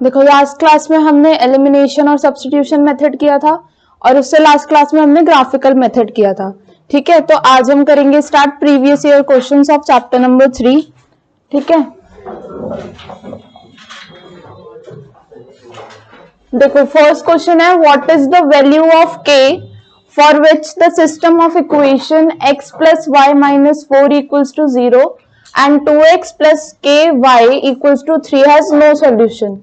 देखो last class में हमने एलिमिनेशन और सब्स्टिट्यूशन मेथड किया था और उससे लास्ट क्लास में हमने ग्राफिकल मेथड किया था। ठीक है, तो आज हम करेंगे start previous year questions of chapter number 3। ठीक है, देखो फर्स्ट क्वेश्चन है what is the value of k for which the system of equation x plus y minus 4 equals to 0 and 2x plus k y equals to 3 has no solution.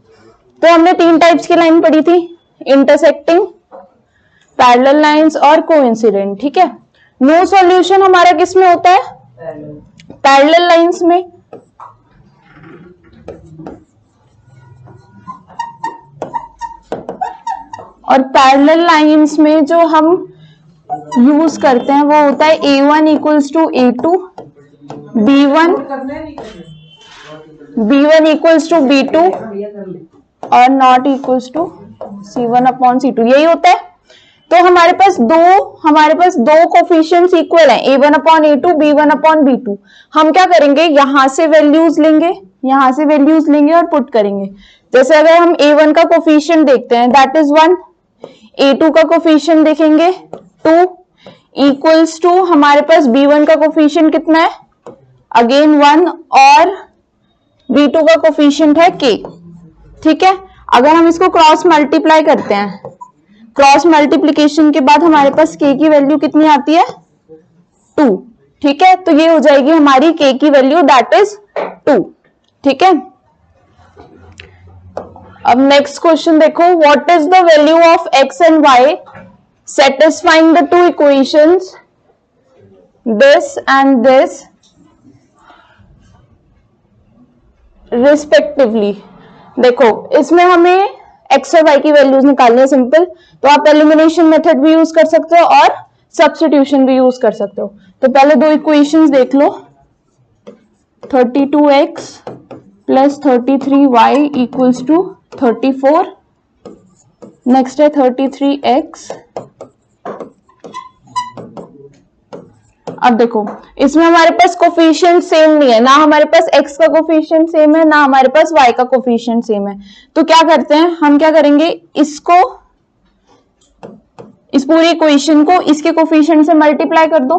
तो हमने तीन types की line पढ़ी थी, intersecting, parallel lines और coincident. ठीक है, no solution हमारा किस में होता है? पैरेलल लाइंस में। और पैरेलल लाइंस में जो हम यूज करते हैं वो होता है a1 equals to a2, b1 equals to b2 और not equals to c1 upon c2, यही होता है। तो हमारे पास दो कोफिशिएंट्स इक्वल हैं, a1 upon a2, b1 upon b2। हम क्या करेंगे, यहां से वैल्यूज लेंगे और पुट करेंगे। जैसे अगर हम a1 का कोफिशिएंट देखते हैं दैट इज 1, a2 का कोफिशिएंट देखेंगे 2 इक्वल्स टू हमारे पास b1 का कोफिशिएंट कितना है, अगेन 1 और b2 का कोफिशिएंट है k। ठीक है, अगर हम इसको क्रॉस मल्टीप्लाई करते हैं, क्रॉस मल्टीप्लीकेशन के बाद हमारे पास k की वैल्यू कितनी आती है 2। ठीक है, तो ये हो जाएगी हमारी k की वैल्यू दैट इज 2। ठीक है, अब नेक्स्ट क्वेश्चन देखो what is the value of x and y satisfying the two equations this and this respectively। देखो इसमें हमें x और y की वैल्यूज निकालनी है सिंपल, तो आप एलिमिनेशन मेथड भी यूज कर सकते हो और सब्स्टिट्यूशन भी यूज कर सकते हो। तो पहले दो इक्वेशंस देख लो, 32x plus 33y equals to 34, next है 33x। अब देखो इसमें हमारे पास कोफिशिएंट सेम नहीं है, ना हमारे पास x का कोफिशिएंट सेम है ना हमारे पास y का कोफिशिएंट सेम है। तो क्या करते हैं, हम क्या करेंगे, इसको इस पूरी इक्वेशन को इसके कोफिशिएंट से मल्टीप्लाई कर दो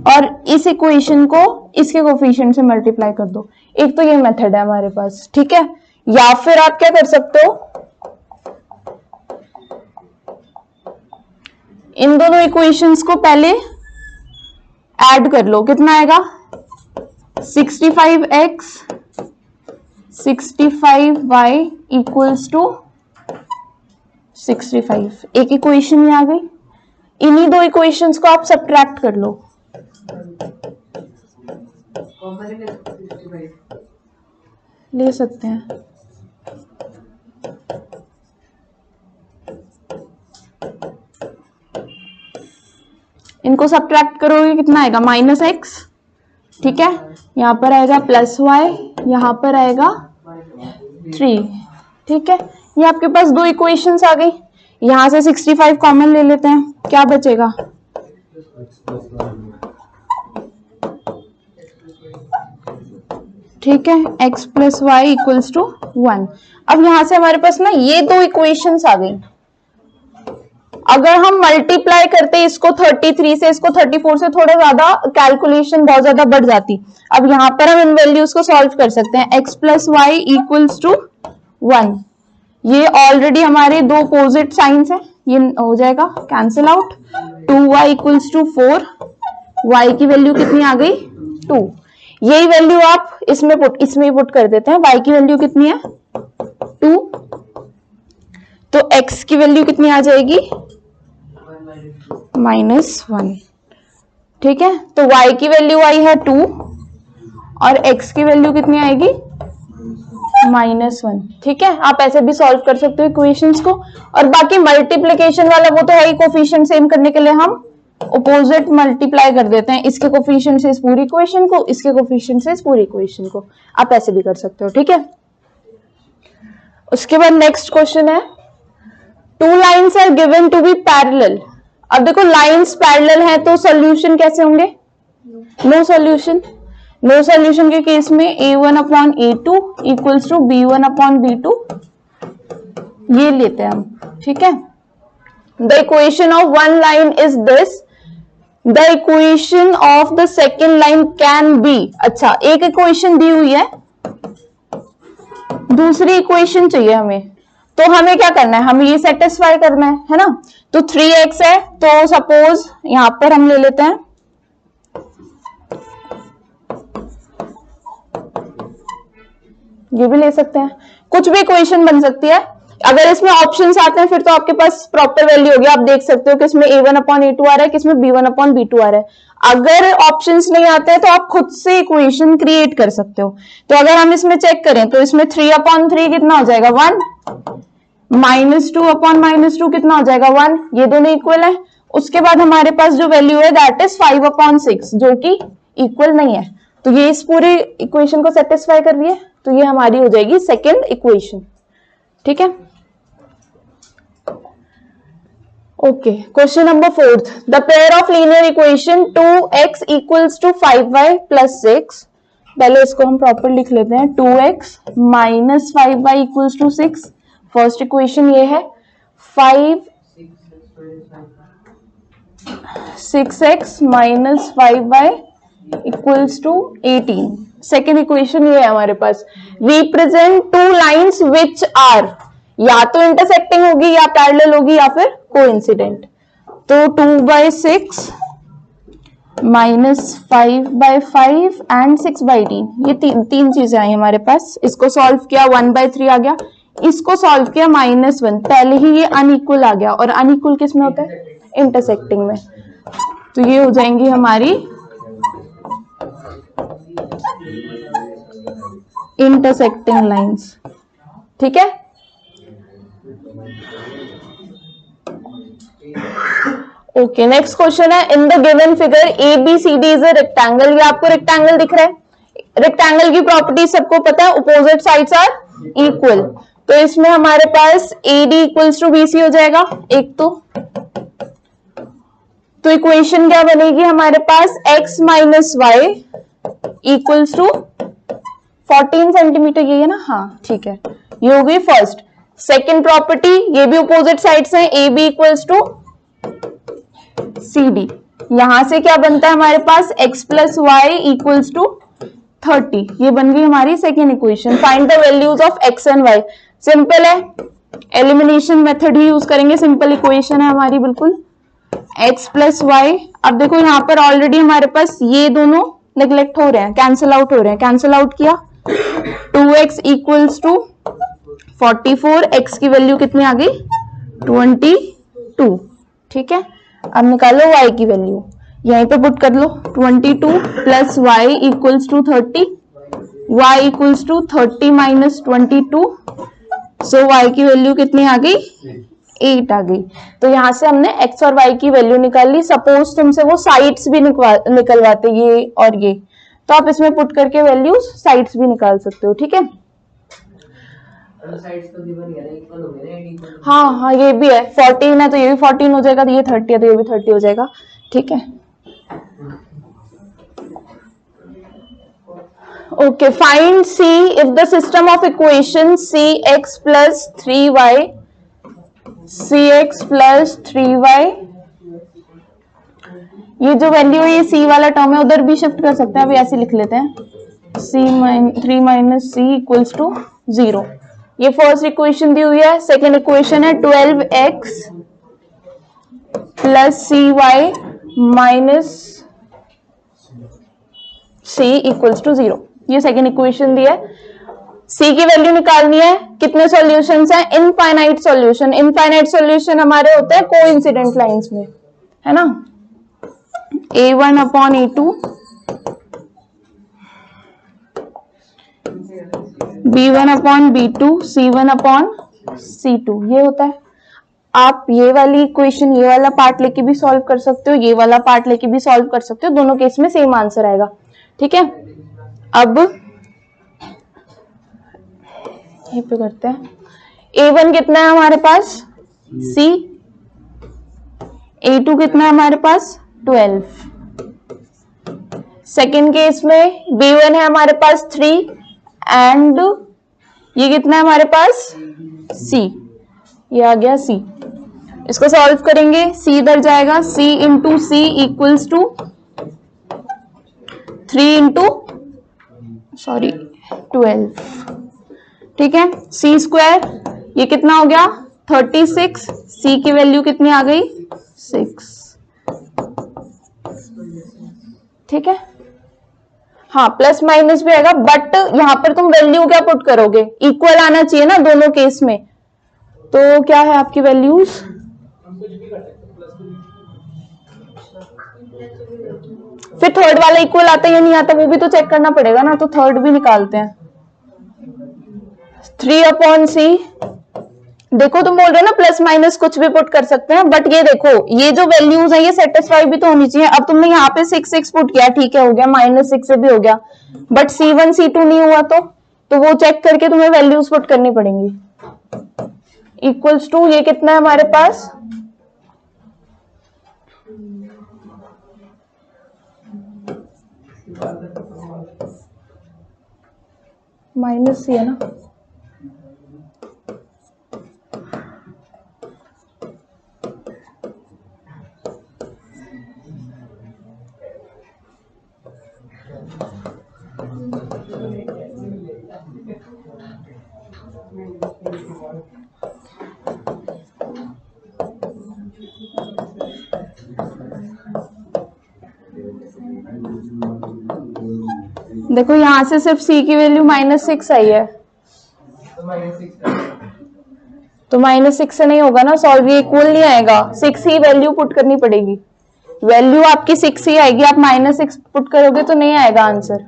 और इस इक्वेशन को इसके कोफिशिएंट से मल्टीप्लाई कर दो। एक तो ये मेथड है हमारे पास। ठीक है, या फिर आप क्या कर सकते हो, इन दोनों इक्वेशंस को पहले ऐड कर लो, कितना आएगा 65x 65y इक्वल्स टू 65। एक इक्वेशन ही आ गई, इन्हीं दो इक्वेशंस को आप सब्ट्रैक्ट कर लो। ले सकते हैं, इनको सब्ट्रैक्ट करोगे कितना आएगा -x। ठीक है, यहां पर आएगा +y, यहां पर आएगा 3। ठीक है, ये आपके पास दो इक्वेशंस आ गई। यहां से 65 कॉमन ले लेते हैं, क्या बचेगा, ठीक है, x plus y equals to 1। अब यहां से हमारे पास ना ये दो इक्वेशंस आ गई। अगर हम मल्टीप्लाई करते इसको 33 से इसको 34 से, थोड़ा ज्यादा कैलकुलेशन बहुत ज्यादा बढ़ जाती। अब यहाँ पर हम इन वैल्यूज को सॉल्व कर सकते हैं, x plus y equals to 1। ये ऑलरेडी हमारे दो अपोजिट साइंस है, ये हो जाएगा cancel out. 2y equals to 4, y की वैल्यू कितनी आ गई 2। यही वैल्यू आप इसमें पुट कर देते हैं, y की वैल्यू कितनी है 2, तो x की वैल्यू कितनी आ जाएगी -1। ठीक है, तो y की वैल्यू आई है 2 और x की वैल्यू कितनी आएगी -1। ठीक है, आप ऐसे भी सॉल्व कर सकते हो इक्वेशंस को। और बाकी मल्टीप्लिकेशन वाला वो तो है ही, कोफिशिएंट सेम करने के लिए हम अपोजिट मल्टीप्लाई कर देते हैं, इसके कोफिशिएंट से इस पूरी इक्वेशन को, इसके कोफिशिएंट से इस पूरी इक्वेशन को। आप ऐसे भी कर सकते हो। ठीक है, उसके बाद नेक्स्ट क्वेश्चन है, two lines are given to be parallel. अब देखो लाइंस पैरेलल है तो सॉल्यूशन कैसे होंगे, नो सॉल्यूशन। नो सॉल्यूशन के केस में a1 upon a2 equals to b1 upon b2 ये लेते हैं हम, ठीक है। The equation of one line is this, the equation of the second line can be. अच्छा, एक इक्वेशन दी हुई है, दूसरी इक्वेशन चाहिए हमें, तो हमें क्या करना है, हमें ये सेटिस्फाई करना है ना। तो 3x है, तो सपोज यहां पर हम ले लेते हैं ये भी ले सकते हैं, कुछ भी इक्वेशन बन सकती है। अगर इसमें ऑप्शंस आते हैं फिर तो आपके पास प्रॉपर वैल्यू होगी, आप देख सकते हो कि इसमें a1 अपॉन a2 आ रहा है, किसमें b1 अपॉन b2 आ रहा है। अगर ऑप्शंस नहीं आते हैं तो आप खुद से इक्वेशन क्रिएट कर सकते हो। तो अगर हम इसमें चेक करें तो इसमें 3 अपॉन 3 कितना हो जाएगा 1, -2 अपॉन -2 कितना हो जाएगा 1, ये दोनों इक्वल है। उसके बाद हमारे पास जो वैल्यू है दैट इज 5 अपॉन 6 जो कि इक्वल नहीं है, तो ये इस पूरी इक्वेशन को सेटिस्फाई कर रही है, तो ये हमारी हो जाएगी सेकेंड इक्वेशन, ठीक है। Okay, question number 4, the pair of linear equation 2x equals to 5y plus 6, पहले इसको हम प्रॉपर लिख लेते हैं, 2x minus 5y equals to 6, first equation ये है। 6x minus 5y equals to 18, second equation ये है हमारे पास। Represent two lines which are, या तो इंटरसेक्टिंग होगी या पैरेलल होगी या फिर कोइंसिडेंट। तो 2/6 माइनस 5/5 एंड 6/18, ये तीन चीजें आई हमारे पास। इसको सॉल्व किया 1/3 आ गया, इसको सॉल्व किया -1, पहले ही ये अनइक्वल आ गया, और अनइक्वल किस में होता है, इंटरसेक्टिंग में। तो ये हो जाएंगी हमारी इंटरसेक्टिंग लाइंस, ठीक है। ओके, नेक्स्ट क्वेश्चन है, in the given figure ABCD is a rectangle. ये आपको रेक्टेंगल दिख रहा है, रेक्टेंगल की प्रॉपर्टी सबको पता है, अपोजिट साइड्स आर इक्वल। तो इसमें हमारे पास AD इक्वल्स टू BC हो जाएगा एक तो इक्वेशन क्या बनेगी हमारे पास, x minus y equals to 14 centimetre, ये है ना, हाँ ठीक है, ये हो गई फर्स्ट। सेकेंड प्रॉपर्टी, ये भी अपोजिट साइड्स हैं, AB इक्वल्स टू CD, यहां से क्या बनता है हमारे पास, x plus y equals to 30, ये बन गई हमारी second equation. Find the values of x and y, simple है, एलिमिनेशन मेथड ही यूज करेंगे, सिंपल इक्वेशन है हमारी बिल्कुल, x प्लस वाई। अब देखो यहाँ पर ऑलरेडी हमारे पास ये दोनों नेग्लेक्ट हो रहे हैं, कैंसिल आउट हो रहे हैं, कैंसिल आउट किया, 2x इक्वल्स टू 44, x की वैल्यू कितनी आ गई 22, ठीक है। अब निकालो y की वैल्यू, यहीं पे पुट कर लो, 22 plus y equals to 30, y equals to 30 minus 22, so y की वैल्यू कितनी आ गई 8 आ गई। तो यहां से हमने x और y की वैल्यू निकाल ली। सपोज तुमसे वो साइड्स भी निकलवाते ये और ये, तो आप इसमें पुट करके वैल्यूज साइड्स भी निकाल सकते हो, ठीक है। हाँ हाँ, ये भी है, 14 है तो ये भी 14 हो जाएगा, तो ये 30 है तो ये भी 30 हो जाएगा, ठीक है। Okay, find C if the system of equation CX plus 3y, CX plus 3y, ये जो वैल्यू है ये C वाला टर्म है, उधर भी शिफ्ट कर सकते हैं, अभी ऐसे लिख लेते हैं, 3 माइनस C इक्वल्स टू 0, ये फर्स्ट इक्वेशन दी हुई है। सेकेंड इक्वेशन है 12x plus CY minus C equals to 0, ये सेकेंड इक्वेशन दी है। C की वैल्यू निकालनी है, कितने सॉल्यूशंस हैं, इनफाइनाइट सॉल्यूशन। इनफाइनाइट सॉल्यूशन हमारे होते हैं कोइंसिडेंट लाइंस में, है ना, A1 upon A2, B1 upon B2, C1 upon C2, ये होता है। आप ये वाली इक्वेशन ये वाला पार्ट लेके भी सॉल्व कर सकते हो, ये वाला पार्ट लेके भी सॉल्व कर सकते हो, दोनों केस में सेम आंसर आएगा, ठीक है। अब ये पे करते हैं, A1 कितना है हमारे पास C, A2 कितना है हमारे पास 12, सेकेंड केस में B1 है हमारे पास 3 एंड ये कितना है हमारे पास C, ये आ गया C। इसको सॉल्व करेंगे, C इधर जाएगा, C into C equals to 3 into 12, ठीक है। C स्क्वायर ये कितना हो गया 36, C की वैल्यू कितनी आ गई 6, ठीक है। हाँ प्लस माइनस भी आएगा, बट यहां पर तुम वैल्यू क्या पुट करोगे, इक्वल आना चाहिए ना दोनों केस में, तो क्या है आपकी वैल्यूज, फिर थर्ड वाला इक्वल आता है या नहीं आता वो भी तो चेक करना पड़ेगा ना, तो थर्ड भी निकालते हैं। 3/C, देखो तुम बोल रहे हो ना प्लस माइनस कुछ भी पुट कर सकते हैं, बट ये देखो ये जो वैल्यूज है ये सेटिस्फाई भी तो होनी चाहिए। अब तुमने यहाँ पे 6 पुट किया, ठीक है हो गया, -6 से भी हो गया, बट C1 C2 नहीं हुआ तो वो चेक करके तुम्हें वैल्यूज पुट करनी पड़ेंगी। इक्वल्स टू ये कितना है हमारे पास -C है ना, देखो यहां से सिर्फ C की वैल्यू -6 आई है, तो -6 से नहीं होगा ना सॉल्व, ये इक्वल नहीं आएगा, 6 ही वैल्यू पुट करनी पड़ेगी, वैल्यू आपकी 6 ही आएगी, आप -6 पुट करोगे तो नहीं आएगा आंसर,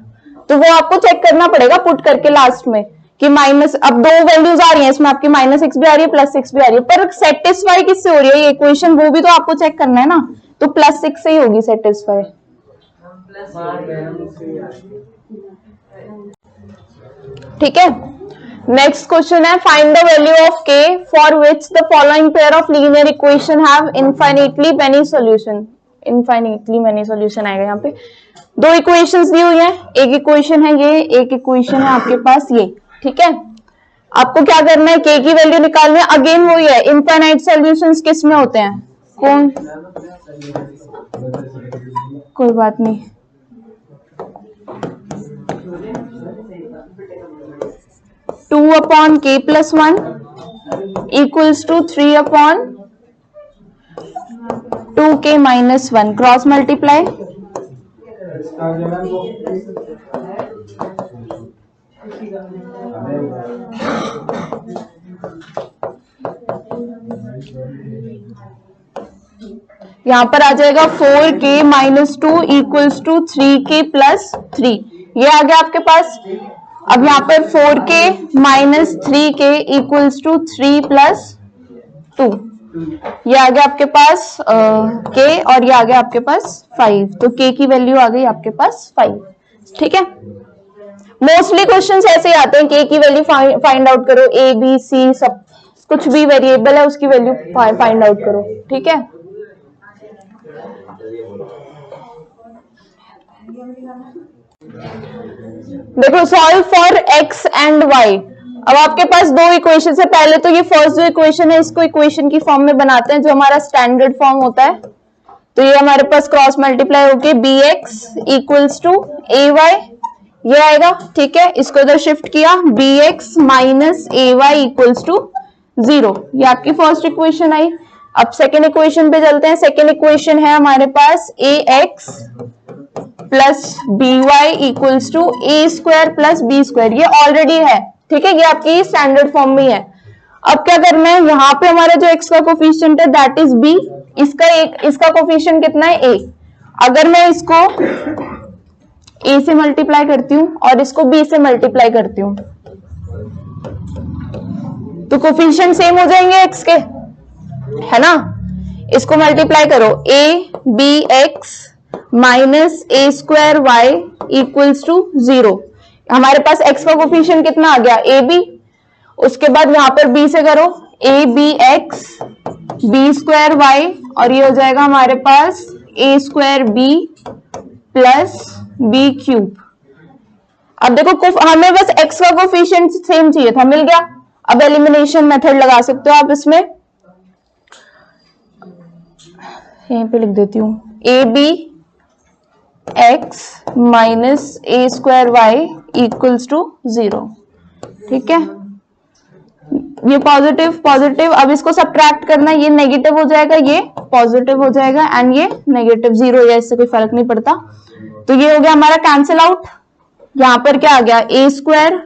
तो वो आपको चेक करना पड़ेगा पुट करके लास्ट में कि माइनस, अब दो वैल्यूज आ रही हैं इसमें, आपकी -6 भी आ रही है +6 भी आ रही है, पर सेटिस्फाई किससे हो रही है ये इक्वेशन, वो भी तो आपको चेक करना है ना, तो +6 से ही होगी सेटिस्फाई। ठीक है, नेक्स्ट क्वेश्चन है find the value of k for which the following pair of linear equation have infinitely many solution, infinitely many solution आएगा यहाँ पे, दो इक्वेशंस दी हुई है, एक इक्वेशन है ये, एक इक्वेशन है आपके पास ये, ठीक है। आपको क्या करना है, k की वैल्यू निकालनी है, अगेन वही है, इनफाइनाइट सॉल्यूशंस किस में होते हैं, कौन, कोई बात नहीं, two upon k + 1 equals to 3 upon 2k - 1, cross multiply, यहां पर आ जाएगा 4k - 2 इक्वल्स टू 3k + 3, ये आ गया आपके पास। अब यहाँ पर 4k - 3k इक्वल्स टू 3 + 2, ये आ गया आपके पास k, और ये आ गया आपके पास 5, तो k की वैल्यू आ गई आपके पास 5, ठीक है। मोस्टली क्वेश्चंस ऐसे ही आते हैं, k की वैल्यू फाइंड आउट करो, a b c सब कुछ भी वेरिएबल है उसकी वैल्यू फाइंड आउट करो, ठीक है। देखो solve for x and y, अब आपके पास दो इक्वेशन है, पहले तो ये फर्स्ट जो इक्वेशन है इसको इक्वेशन की फॉर्म में बनाते हैं जो हमारा स्टैंडर्ड फॉर्म होता है, तो ये हमारे पास क्रॉस मल्टीप्लाई होके bx इक्वल्स टू ay ये आएगा, ठीक है। इसको इधर शिफ्ट किया, bx - ay इक्वल्स टू 0, ये आपकी फर्स्ट इक्वेशन आई। अब सेकेंड इक्वेशन पे चलते हैं, सेकेंड इक्वेशन है हमारे पास ax plus by equals to a² + b², ये ऑलरेडी है, ठीक है, ये आपकी स्टैंडर्ड फॉर्म में है। अब क्या करना है, यहाँ पे हमारा जो x का कोफिशिएंट है दैट इज b, इसका कोफिशिएंट कितना है a, अगर मैं इसको a से मल्टीप्लाई करती हूँ और इसको b से मल्टीप्लाई करती हूँ तो कोफिशिएंट सेम हो जाएंगे x के, है ना। इसको मल्टीप्लाई करो, abx - a² y equals to 0, हमारे पास x का कोफिशिएंट कितना आ गया ab, उसके बाद यहां पर b से करो abx b² y, और ये हो जाएगा हमारे पास a² b plus B cube. अब देखो हमें बस x का कोफिशिएंट सेम चाहिए था, मिल गया। अब एलिमिनेशन मेथड लगा सकते हो आप इसमें, यहीं पे लिख देती हूं, a b x minus a square y equals to 0। ठीक है, ये पॉजिटिव पॉजिटिव, अब इसको सब्ट्रैक्ट करना, ये नेगेटिव हो जाएगा, ये पॉजिटिव हो जाएगा एंड ये नेगेटिव, 0 या इससे कोई फर्क नहीं पड़ता। तो ये हो गया हमारा कैंसिल आउट। यहां पर क्या आ गया, ए स्क्वायर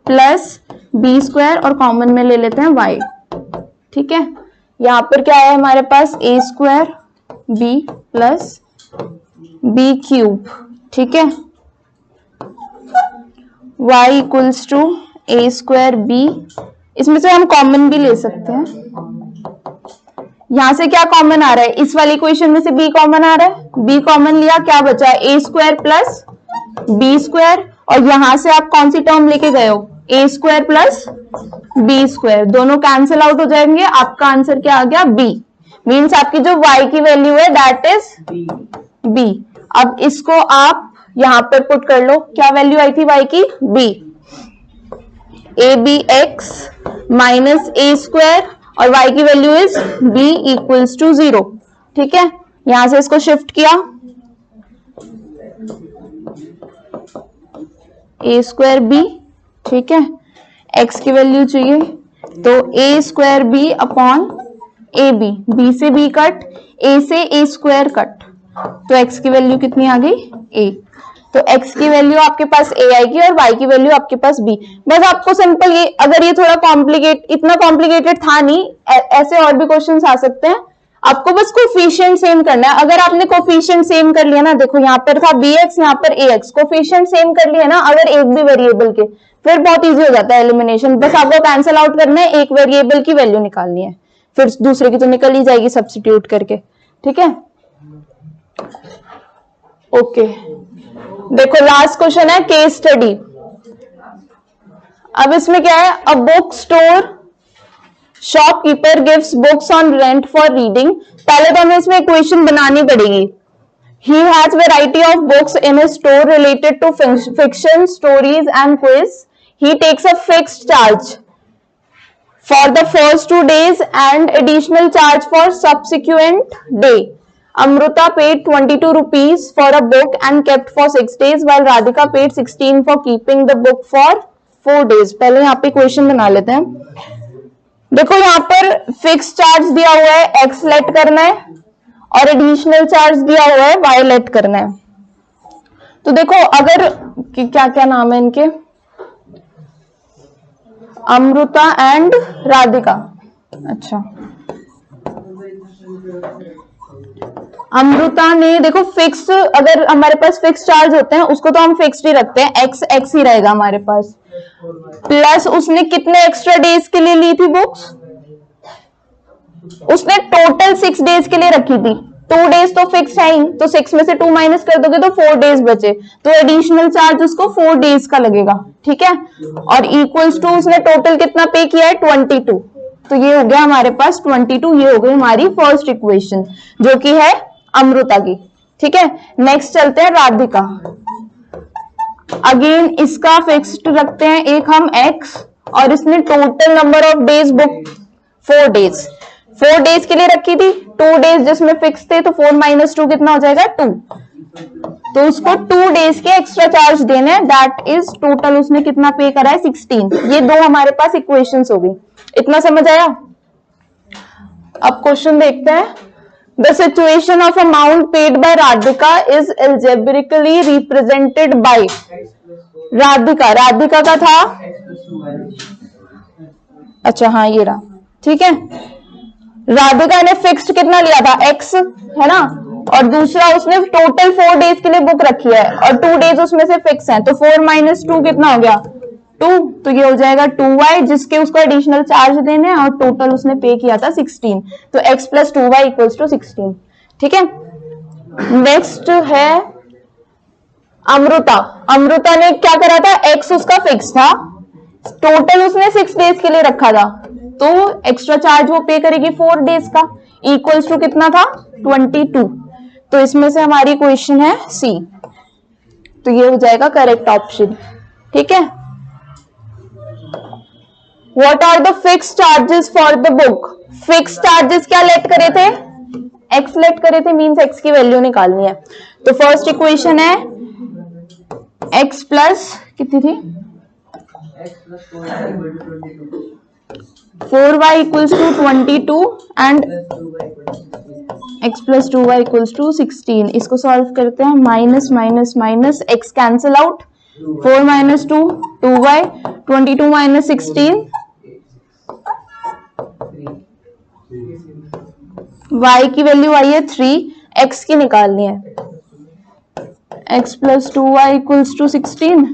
प्लस बी स्क्वायर और कॉमन में ले लेते हैं वाई। ठीक है, यहां पर क्या है हमारे पास, A square B plus B cube. ठीक है, y equals to A square B, इसमें से हम कॉमन भी ले सकते हैं। यहां से क्या कॉमन आ रहा है, इस वाली इक्वेशन में से b कॉमन आ रहा है, b कॉमन लिया, क्या बचा, ए स्क्वायर प्लस बी स्क्वायर, और यहां से आप कौन सी टर्म लेके गए हो, ए स्क्वायर प्लस बी स्क्वायर, दोनों कैंसिल आउट हो जाएंगे। आपका आंसर क्या आ गया, b। मीन्स आपकी जो y की वैल्यू है दैट इज b। अब इसको आप यहां पर पुट कर लो, क्या वैल्यू आई थी y की, b। A b x minus a square और y की वैल्यू इज b इक्वल्स टू 0। ठीक है, यहां से इसको शिफ्ट किया, ए स्क्वायर बी। ठीक है, x की वैल्यू चाहिए, तो A square B upon A B, B से बी कट, ए से ए स्क्वायर कट, तो x की वैल्यू कितनी आ गई, a। तो x की वैल्यू आपके पास a आएगी और y की वैल्यू आपके पास b। बस आपको सिंपल ये, अगर ये थोड़ा कॉम्प्लिकेट, इतना कॉम्प्लिकेटेड था नहीं, ऐसे और भी क्वेश्चंस आ सकते हैं। आपको बस कोफिशिएंट सेम करना है। अगर आपने कोफिशिएंट सेम कर लिया ना, देखो यहाँ पर था bx, यहाँ पर ax, कोफिशिएंट सेम कर लिया ना अगर एक भी वेरिएबल के, फिर बहुत इजी हो जाता है एलिमिनेशन। बस आपको कैंसिल आउट करना है, एक वेरिएबल की वैल्यू निकालनी है, फिर दूसरे की तो निकल ही जाएगी सब्स्टिट्यूट करके। ठीक है, ओके। देखो लास्ट क्वेश्चन है केस स्टडी। अब इसमें क्या है, a book store shopkeeper gives books on rent for reading. पहले तो हमें इसमें इक्वेशन बनानी पड़ेगी। He has variety of books in his store related to fiction, stories and quiz. He takes a fixed charge for the first 2 days and additional charge for subsequent day. Amruta paid 22 rupees for a book and kept for 6 days while Radhika paid 16 for keeping the book for 4 days. पहले यहाँ पे question बना लेते हैं। देखो यहाँ पर fix charge दिया हुआ है, x लेट करना है, और एडिशनल चार्ज दिया हुआ है, y लेट करना है। तो देखो अगर क्या क्या नाम है इनके, अमृता एंड राधिका। अच्छा, अमृता ने देखो फिक्स, अगर हमारे पास फिक्स चार्ज होते हैं उसको तो हम फिक्स्ड ही रखते हैं, एक्स एक्स ही रहेगा हमारे पास। प्लस उसने कितने एक्स्ट्रा डेज के लिए ली थी बुक्स, उसने टोटल 6 डेज के लिए रखी थी। 2 डेज तो फिक्स है ही, तो 6 में से 2 माइनस कर दोगे तो 4 डेज बचे, तो एडिशनल चार्ज उसको 4 डेज का लगेगा। ठीक है, और इक्वल्स टू उसने टोटल कितना पे किया है, 22। तो ये हो गया हमारे पास 22। ये हो गई हमारी फर्स्ट इक्वेशन जो कि है अमृता की। ठीक है, नेक्स्ट चलते हैं राधिका। अगेन इसका फिक्स्ड रखते हैं एक हम x, और इसने total number of days book 4 days, 4 days के लिए रखी थी, 2 डेज जिसमें फिक्स थे, तो 4 माइनस 2 कितना हो जाएगा, 2। तो उसको 2 डेज के एक्स्ट्रा चार्ज देने हैं, दैट इज टोटल उसने कितना पे करा है, 16। ये दो हमारे पास इक्वेशंस हो गई। इतना समझ आया? अब क्वेश्चन देखते हैं। The situation of amount paid by Radhika is algebraically represented by Radhika. Radhika का था, अच्छा हाँ ये रहा। ठीक है, राधिका ने फिक्स्ड कितना लिया था, x है ना, और दूसरा उसने टोटल 4 डेज के लिए बुक रखी है और 2 डेज उसमें से फिक्स हैं, तो 4 माइनस 2 कितना हो गया, 2। तो ये हो जाएगा 2y, जिसके उसको एडिशनल चार्ज देने हैं, और टोटल उसने पे किया था 16। तो x plus 2y equals to 16। ठीक है, नेक्स्ट है अमृता। अमृता ने क्या करा था, x उसका फिक्स था, टोटल उसने 6 डेज के लिए रखा था, तो एक्स्ट्रा चार्ज वो पे करेगी 4 डेज का, इक्वल्स टू कितना था, 22। तो इसमें से हमारी क्वेश्चन है सी। तो ये हो जाएगा करेक्ट ऑप्शन। ठीक है। What are the fix charges for the book? Fix charges क्या लेट करे थे? एक्स लेट करे थे, मीन्स एक्स की वैल्यू निकालनी है। तो फर्स्ट इक्वेशन है एक्स प्लस कितनी थी? 4y equals to 22 and x plus 2y equals to 16। इसको सॉल्व करते हैं, minus minus minus, x cancel out, 4 minus 2 2y, 22 minus 16 y की वैल्यू आई है 3, x की निकालनी है, x plus 2y equals to 16।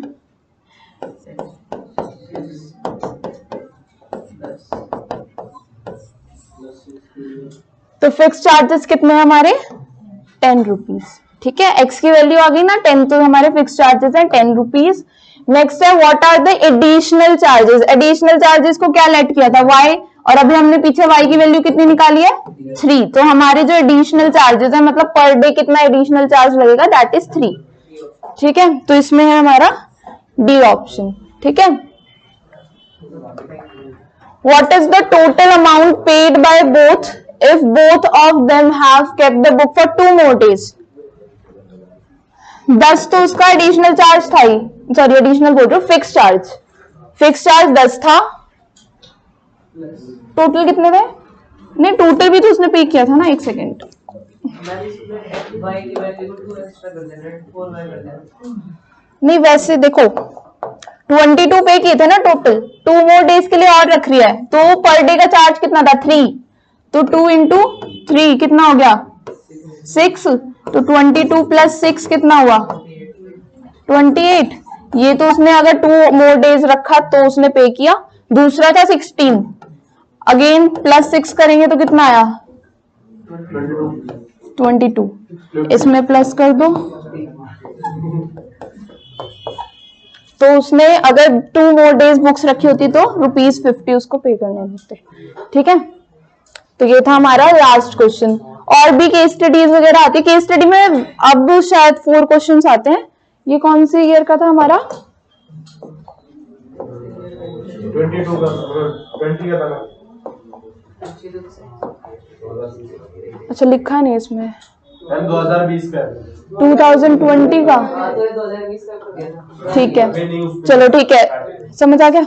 तो फिक्स चार्जेस कितने हैं हमारे? 10 रुपीज। ठीक है, x की वैल्यू आ गई ना 10, तो हमारे फिक्स चार्जेस हैं 10 रुपीज। नेक्स्ट है what are the additional charges? Additional charges को क्या लेट किया था? y, और अभी हमने पीछे y की वैल्यू कितनी निकाली है? 3। तो हमारे जो एडिशनल चार्जेस है, मतलब पर डे कितना एडिशनल चार्ज लगेगा, दैट इज 3। ठीक है, तो इसमें है हमारा डी ऑप्शन। ठीक है। What is the total amount paid by both if both of them have kept the book for 2 more days? 10 तो उसका एडिशनल चार्ज था ही, सॉरी एडिशनल बोल रहा हूं, फिक्स चार्ज। फिक्स चार्ज 10 था, टोटल कितने थे? नहीं, टोटल भी तो उसने पे किया था ना। एक सेकेंड, नहीं वैसे देखो 22 पे किए थे ना टोटल, 2 मोर डेज के लिए और रख रही है, तो पर डे का चार्ज कितना था? 3। तो 2 इंटू 3 कितना हो गया? 6। तो 22 प्लस 6 कितना हुआ? 28। ये तो उसने अगर 2 मोर डेज रखा तो उसने पे किया। दूसरा था 16, अगेन प्लस 6 करेंगे तो कितना आया? 22। इसमें प्लस कर दो, तो उसने अगर 2 मोर डेज बुक्स रखी होती तो ₹50 उसको पे करने होते। ठीक है, तो ये था हमारा लास्ट क्वेश्चन। और भी केस स्टडीज वगैरह आती है, केस स्टडी में अब शायद 4 क्वेश्चंस आते हैं। ये कौन सी ईयर का था हमारा? 22 का, 20 का था। अच्छा लिखा नहीं इसमें, 2020 का, 2020 का। ठीक है, चलो ठीक है, समझ आ गया।